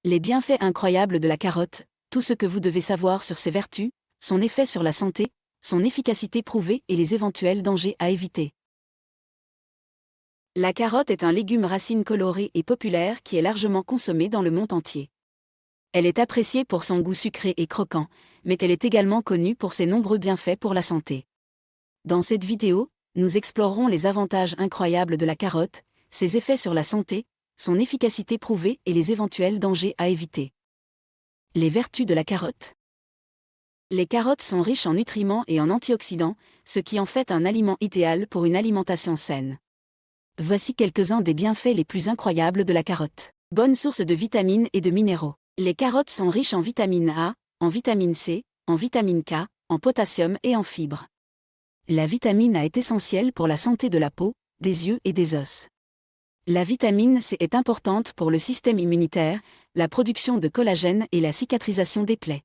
Les bienfaits incroyables de la carotte, tout ce que vous devez savoir sur ses vertus, son effet sur la santé, son efficacité prouvée et les éventuels dangers à éviter. La carotte est un légume racine coloré et populaire qui est largement consommé dans le monde entier. Elle est appréciée pour son goût sucré et croquant, mais elle est également connue pour ses nombreux bienfaits pour la santé. Dans cette vidéo, nous explorerons les avantages incroyables de la carotte, ses effets sur la santé, son efficacité prouvée et les éventuels dangers à éviter. Les vertus de la carotte. Les carottes sont riches en nutriments et en antioxydants, ce qui en fait un aliment idéal pour une alimentation saine. Voici quelques-uns des bienfaits les plus incroyables de la carotte. Bonne source de vitamines et de minéraux. Les carottes sont riches en vitamine A, en vitamine C, en vitamine K, en potassium et en fibres. La vitamine A est essentielle pour la santé de la peau, des yeux et des os. La vitamine C est importante pour le système immunitaire, la production de collagène et la cicatrisation des plaies.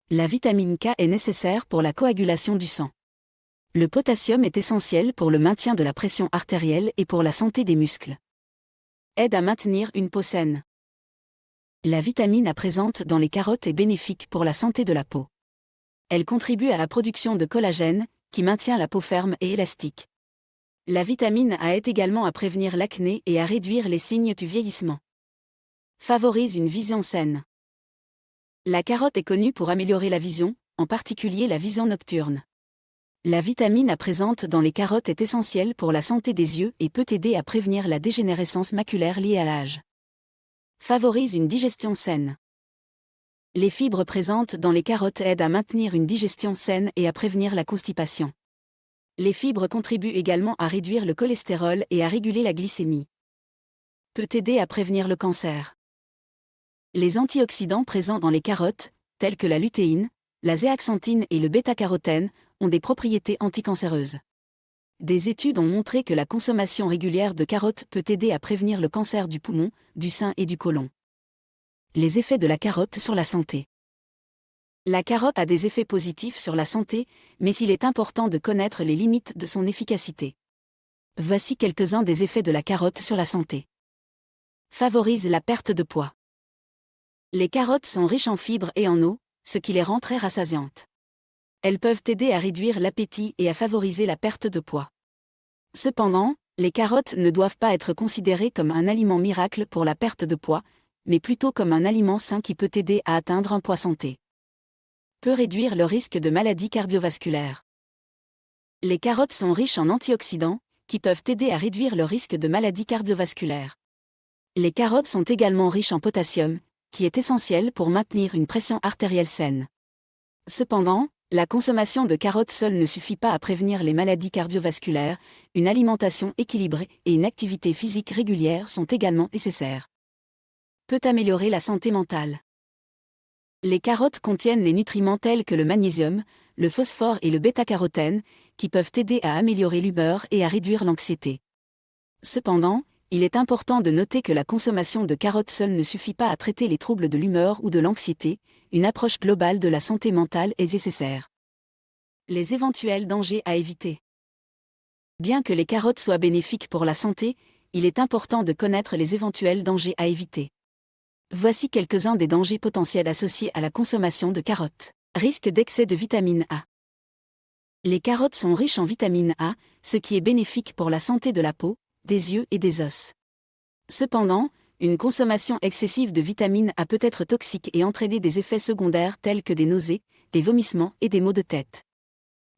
La vitamine K est nécessaire pour la coagulation du sang. Le potassium est essentiel pour le maintien de la pression artérielle et pour la santé des muscles. Aide à maintenir une peau saine. La vitamine A présente dans les carottes est bénéfique pour la santé de la peau. Elle contribue à la production de collagène, qui maintient la peau ferme et élastique. La vitamine A aide également à prévenir l'acné et à réduire les signes du vieillissement. Favorise une vision saine. La carotte est connue pour améliorer la vision, en particulier la vision nocturne. La vitamine A présente dans les carottes est essentielle pour la santé des yeux et peut aider à prévenir la dégénérescence maculaire liée à l'âge. Favorise une digestion saine. Les fibres présentes dans les carottes aident à maintenir une digestion saine et à prévenir la constipation. Les fibres contribuent également à réduire le cholestérol et à réguler la glycémie. Peut aider à prévenir le cancer. Les antioxydants présents dans les carottes, tels que la lutéine, la zéaxanthine et le bêta-carotène, ont des propriétés anticancéreuses. Des études ont montré que la consommation régulière de carottes peut aider à prévenir le cancer du poumon, du sein et du côlon. Les effets de la carotte sur la santé. La carotte a des effets positifs sur la santé, mais il est important de connaître les limites de son efficacité. Voici quelques-uns des effets de la carotte sur la santé. Favorise la perte de poids. Les carottes sont riches en fibres et en eau, ce qui les rend très rassasiantes. Elles peuvent aider à réduire l'appétit et à favoriser la perte de poids. Cependant, les carottes ne doivent pas être considérées comme un aliment miracle pour la perte de poids, mais plutôt comme un aliment sain qui peut aider à atteindre un poids santé. Peut réduire le risque de maladies cardiovasculaires. Les carottes sont riches en antioxydants, qui peuvent aider à réduire le risque de maladies cardiovasculaires. Les carottes sont également riches en potassium, qui est essentiel pour maintenir une pression artérielle saine. Cependant, la consommation de carottes seule ne suffit pas à prévenir les maladies cardiovasculaires, une alimentation équilibrée et une activité physique régulière sont également nécessaires. Peut améliorer la santé mentale. Les carottes contiennent des nutriments tels que le magnésium, le phosphore et le bêta-carotène, qui peuvent aider à améliorer l'humeur et à réduire l'anxiété. Cependant, il est important de noter que la consommation de carottes seule ne suffit pas à traiter les troubles de l'humeur ou de l'anxiété, une approche globale de la santé mentale est nécessaire. Les éventuels dangers à éviter. Bien que les carottes soient bénéfiques pour la santé, il est important de connaître les éventuels dangers à éviter. Voici quelques-uns des dangers potentiels associés à la consommation de carottes. Risque d'excès de vitamine A. Les carottes sont riches en vitamine A, ce qui est bénéfique pour la santé de la peau, des yeux et des os. Cependant, une consommation excessive de vitamine A peut être toxique et entraîner des effets secondaires tels que des nausées, des vomissements et des maux de tête.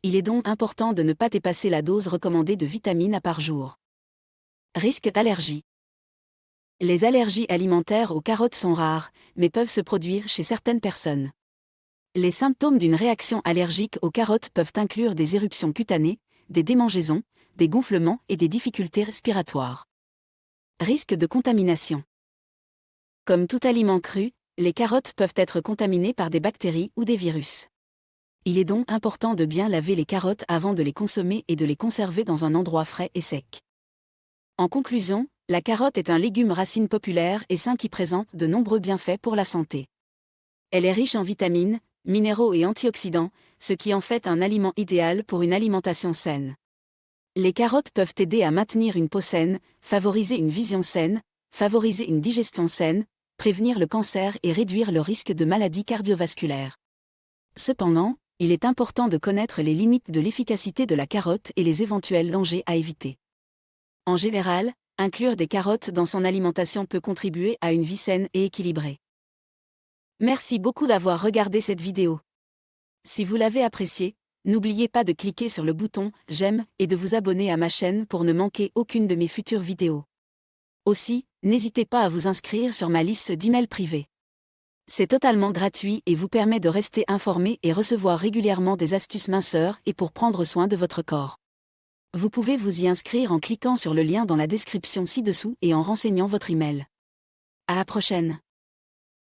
Il est donc important de ne pas dépasser la dose recommandée de vitamine A par jour. Risque d'allergie. Les allergies alimentaires aux carottes sont rares, mais peuvent se produire chez certaines personnes. Les symptômes d'une réaction allergique aux carottes peuvent inclure des éruptions cutanées, des démangeaisons, des gonflements et des difficultés respiratoires. Risque de contamination. Comme tout aliment cru, les carottes peuvent être contaminées par des bactéries ou des virus. Il est donc important de bien laver les carottes avant de les consommer et de les conserver dans un endroit frais et sec. En conclusion, la carotte est un légume racine populaire et sain qui présente de nombreux bienfaits pour la santé. Elle est riche en vitamines, minéraux et antioxydants, ce qui en fait un aliment idéal pour une alimentation saine. Les carottes peuvent aider à maintenir une peau saine, favoriser une vision saine, favoriser une digestion saine, prévenir le cancer et réduire le risque de maladies cardiovasculaires. Cependant, il est important de connaître les limites de l'efficacité de la carotte et les éventuels dangers à éviter. En général, inclure des carottes dans son alimentation peut contribuer à une vie saine et équilibrée. Merci beaucoup d'avoir regardé cette vidéo. Si vous l'avez appréciée, n'oubliez pas de cliquer sur le bouton « J'aime » et de vous abonner à ma chaîne pour ne manquer aucune de mes futures vidéos. Aussi, n'hésitez pas à vous inscrire sur ma liste d'emails privés. C'est totalement gratuit et vous permet de rester informé et recevoir régulièrement des astuces minceurs et pour prendre soin de votre corps. Vous pouvez vous y inscrire en cliquant sur le lien dans la description ci-dessous et en renseignant votre email. À la prochaine.